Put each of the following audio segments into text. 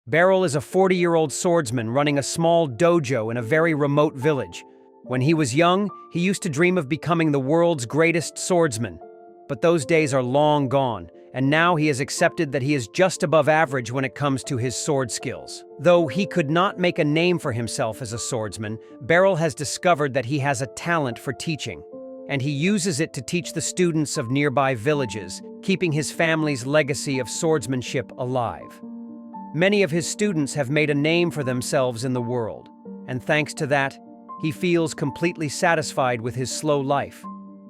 Beryl is a 40-year-old swordsman running a small dojo in a very remote village. When he was young, he used to dream of becoming the world's greatest swordsman. But those days are long gone, and now he has accepted that he is just above average when it comes to his sword skills. Though he could not make a name for himself as a swordsman, Beryl has discovered that he has a talent for teaching, and he uses it to teach the students of nearby villages, keeping his family's legacy of swordsmanship alive. Many of his students have made a name for themselves in the world, and thanks to that, he feels completely satisfied with his slow life.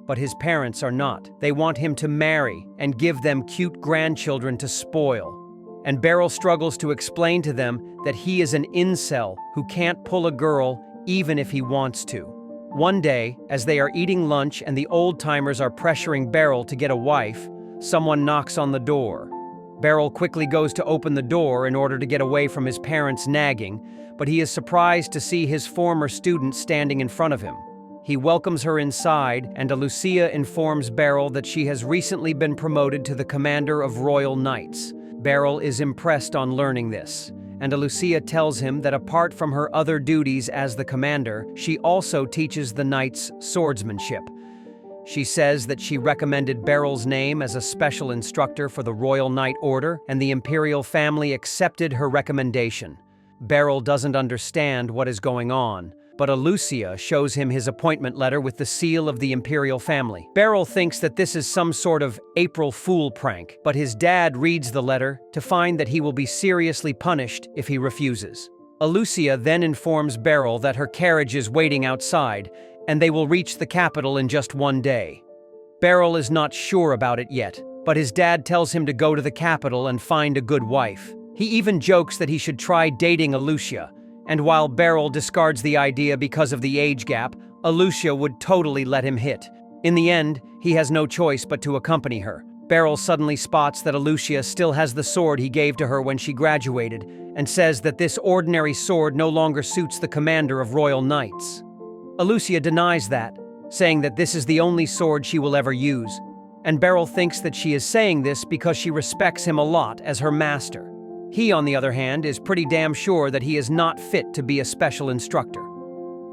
But his parents are not. They want him to marry and give them cute grandchildren to spoil. And Beryl struggles to explain to them that he is an incel who can't pull a girl even if he wants to. One day, as they are eating lunch and the old-timers are pressuring Beryl to get a wife, someone knocks on the door. Beryl quickly goes to open the door in order to get away from his parents' nagging, but he is surprised to see his former student standing in front of him. He welcomes her inside, and Lucia informs Beryl that she has recently been promoted to the commander of Royal Knights. Beryl is impressed on learning this, and Lucia tells him that apart from her other duties as the commander, she also teaches the knights swordsmanship. She says that she recommended Beryl's name as a special instructor for the Royal Knight Order, and the Imperial family accepted her recommendation. Beryl doesn't understand what is going on, but Lucia shows him his appointment letter with the seal of the Imperial family. Beryl thinks that this is some sort of April Fool prank, but his dad reads the letter to find that he will be seriously punished if he refuses. Lucia then informs Beryl that her carriage is waiting outside, and they will reach the capital in just one day. Beryl is not sure about it yet, but his dad tells him to go to the capital and find a good wife. He even jokes that he should try dating Lucia, and while Beryl discards the idea because of the age gap, Lucia would totally let him hit. In the end, he has no choice but to accompany her. Beryl suddenly spots that Lucia still has the sword he gave to her when she graduated, and says that this ordinary sword no longer suits the commander of Royal Knights. Lucia denies that, saying that this is the only sword she will ever use, and Beryl thinks that she is saying this because she respects him a lot as her master. He, on the other hand, is pretty damn sure that he is not fit to be a special instructor.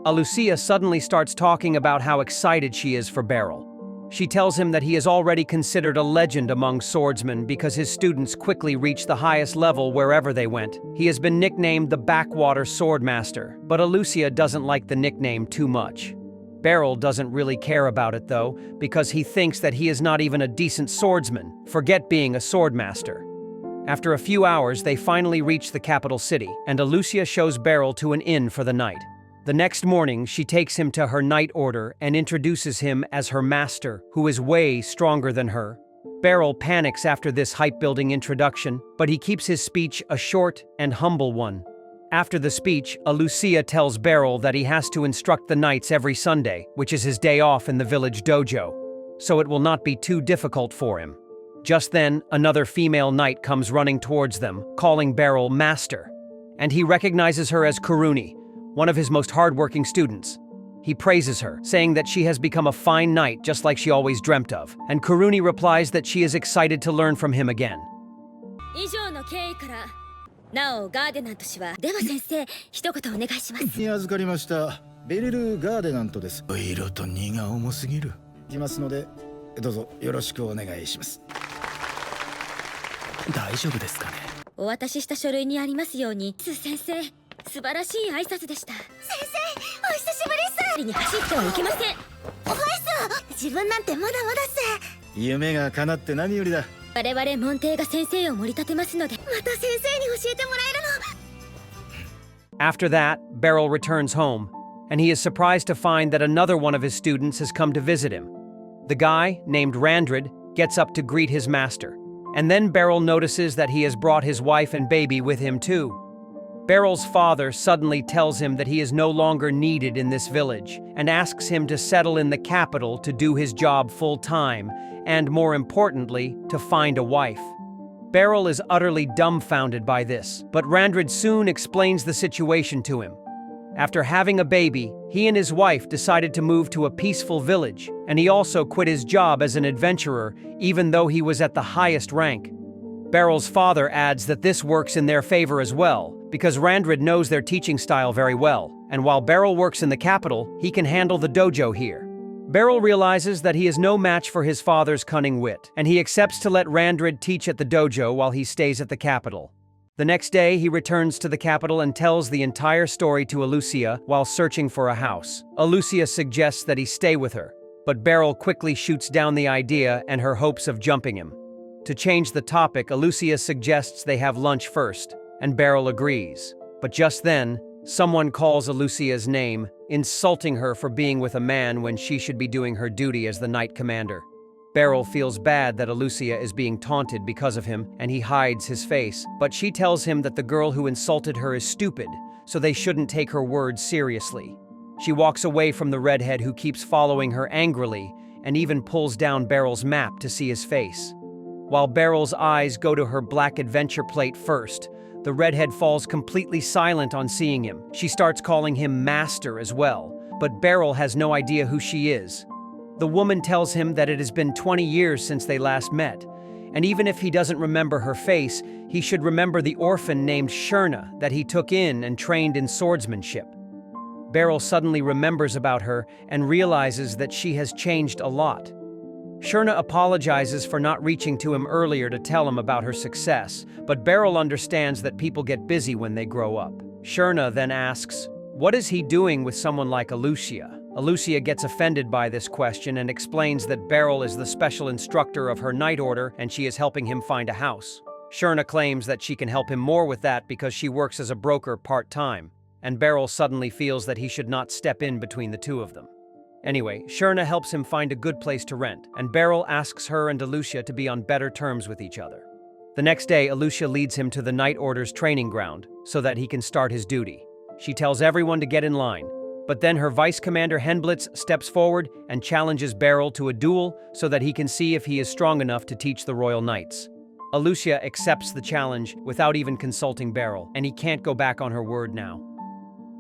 Lucia suddenly starts talking about how excited she is for Beryl. She tells him that he is already considered a legend among swordsmen because his students quickly reach the highest level wherever they went. He has been nicknamed the Backwater Swordmaster, but Lucia doesn't like the nickname too much. Beryl doesn't really care about it though, because he thinks that he is not even a decent swordsman. Forget being a swordmaster. After a few hours, they finally reach the capital city, and Lucia shows Beryl to an inn for the night. The next morning, she takes him to her knight order and introduces him as her master, who is way stronger than her. Beryl panics after this hype-building introduction, but he keeps his speech a short and humble one. After the speech, Lucia tells Beryl that he has to instruct the knights every Sunday, which is his day off in the village dojo, so it will not be too difficult for him. Just then, another female knight comes running towards them, calling Beryl master, and he recognizes her as Kuruni, one of his most hardworking students. He praises her, saying that she has become a fine knight just like she always dreamt of, and Kuruni replies that she is excited to learn from him again. 以上の経緯からなおガーデナント氏はでは先生一言お願いします。に預かりましたベリル・ガーデナントです。色と荷が重すぎる。いきますのでどうぞよろしくお願いします。大丈夫ですかね。お渡しした書類にありますように、先生素晴らしい挨拶でした。先生お久しぶりです。に走ってはいけません。おはいさ自分なんてまだまだっす。夢が叶って何よりだ。我々門弟が先生を盛り立てますので、また先生に教えてもらえるの。After that, Beryl returns home, and he is surprised to find that another one of his students has come to visit him. The guy, named Randrid, gets up to greet his master, and then Beryl notices that he has brought his wife and baby with him too. Beryl's father suddenly tells him that he is no longer needed in this village and asks him to settle in the capital to do his job full-time and, more importantly, to find a wife. Beryl is utterly dumbfounded by this, but Randrid soon explains the situation to him. After having a baby, he and his wife decided to move to a peaceful village, and he also quit his job as an adventurer, even though he was at the highest rank. Beryl's father adds that this works in their favor as well, because Randrid knows their teaching style very well, and while Beryl works in the capital, he can handle the dojo here. Beryl realizes that he is no match for his father's cunning wit, and he accepts to let Randrid teach at the dojo while he stays at the capital. The next day, he returns to the capital and tells the entire story to Alucia while searching for a house. Alucia suggests that he stay with her, but Beryl quickly shoots down the idea and her hopes of jumping him. To change the topic, Alucia suggests they have lunch first, and Beryl agrees. But just then, someone calls Alucia's name, insulting her for being with a man when she should be doing her duty as the Knight Commander. Beryl feels bad that Alucia is being taunted because of him, and he hides his face, but she tells him that the girl who insulted her is stupid, so they shouldn't take her words seriously. She walks away from the redhead who keeps following her angrily, and even pulls down Beryl's map to see his face. While Beryl's eyes go to her black adventure plate first, the redhead falls completely silent on seeing him. She starts calling him Master as well, but Beryl has no idea who she is. The woman tells him that it has been 20 years since they last met, and even if he doesn't remember her face, he should remember the orphan named Sherna that he took in and trained in swordsmanship. Beryl suddenly remembers about her and realizes that she has changed a lot. Sherna apologizes for not reaching to him earlier to tell him about her success, but Beryl understands that people get busy when they grow up. Sherna then asks, "What is he doing with someone like Alucia?" Alucia gets offended by this question and explains that Beryl is the special instructor of her Knight Order and she is helping him find a house. Sherna claims that she can help him more with that because she works as a broker part-time, and Beryl suddenly feels that he should not step in between the two of them. Anyway, Sherna helps him find a good place to rent, and Beryl asks her and Alucia to be on better terms with each other. The next day, Alucia leads him to the Knight Order's training ground so that he can start his duty. She tells everyone to get in line, but then her Vice Commander Henblitz steps forward and challenges Beryl to a duel so that he can see if he is strong enough to teach the Royal Knights. Alucia accepts the challenge without even consulting Beryl, and he can't go back on her word now.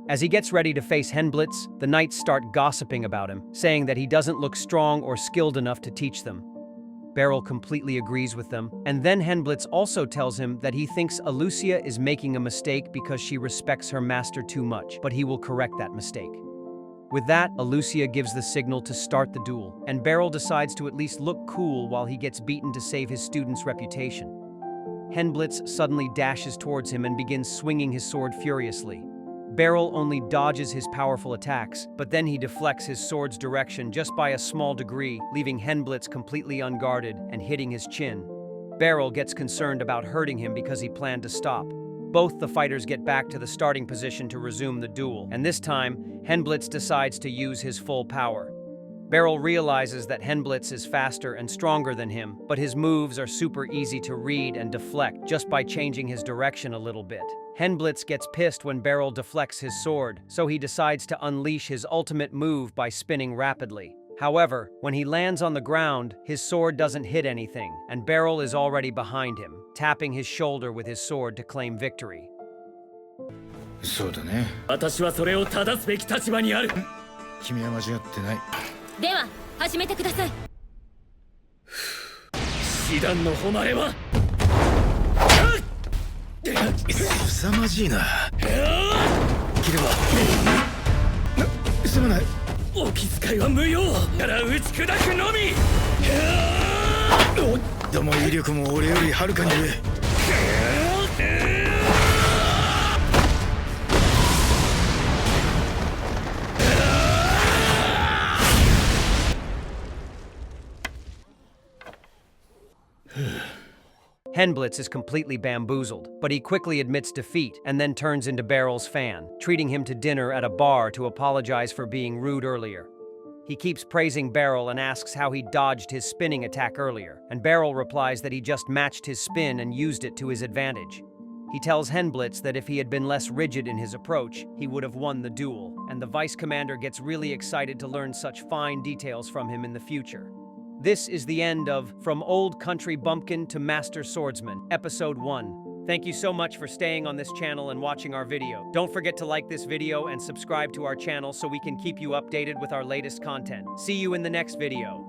As he gets ready to face Henblitz, the knights start gossiping about him, saying that he doesn't look strong or skilled enough to teach them. Beryl completely agrees with them, and then Henblitz also tells him that he thinks Alucia is making a mistake because she respects her master too much, but he will correct that mistake. With that, Alucia gives the signal to start the duel, and Beryl decides to at least look cool while he gets beaten to save his student's reputation. Henblitz suddenly dashes towards him and begins swinging his sword furiously. Beryl only dodges his powerful attacks, but then he deflects his sword's direction just by a small degree, leaving Henblitz completely unguarded and hitting his chin. Beryl gets concerned about hurting him because he planned to stop. Both the fighters get back to the starting position to resume the duel, and this time, Henblitz decides to use his full power. Beryl realizes that Henblitz is faster and stronger than him, but his moves are super easy to read and deflect just by changing his direction a little bit. Henblitz gets pissed when Beryl deflects his sword, so he decides to unleash his ultimate move by spinning rapidly. However, when he lands on the ground, his sword doesn't hit anything, and Beryl is already behind him, tapping his shoulder with his sword to claim victory. そうだね。私はそれを正すべき立場にある。君は間違ってない。では始めてください。師団の誉れは凄まじいな。切ればすまない。お気遣いは無用から打ち砕くのみ。でも威力も俺よりはるかに上。Henblitz is completely bamboozled, but he quickly admits defeat and then turns into Beryl's fan, treating him to dinner at a bar to apologize for being rude earlier. He keeps praising Beryl and asks how he dodged his spinning attack earlier, and Beryl replies that he just matched his spin and used it to his advantage. He tells Henblitz that if he had been less rigid in his approach, he would have won the duel, and the Vice Commander gets really excited to learn such fine details from him in the future. This is the end of From Old Country Bumpkin to Master Swordsman, Episode 1. Thank you so much for staying on this channel and watching our video. Don't forget to like this video and subscribe to our channel so we can keep you updated with our latest content. See you in the next video.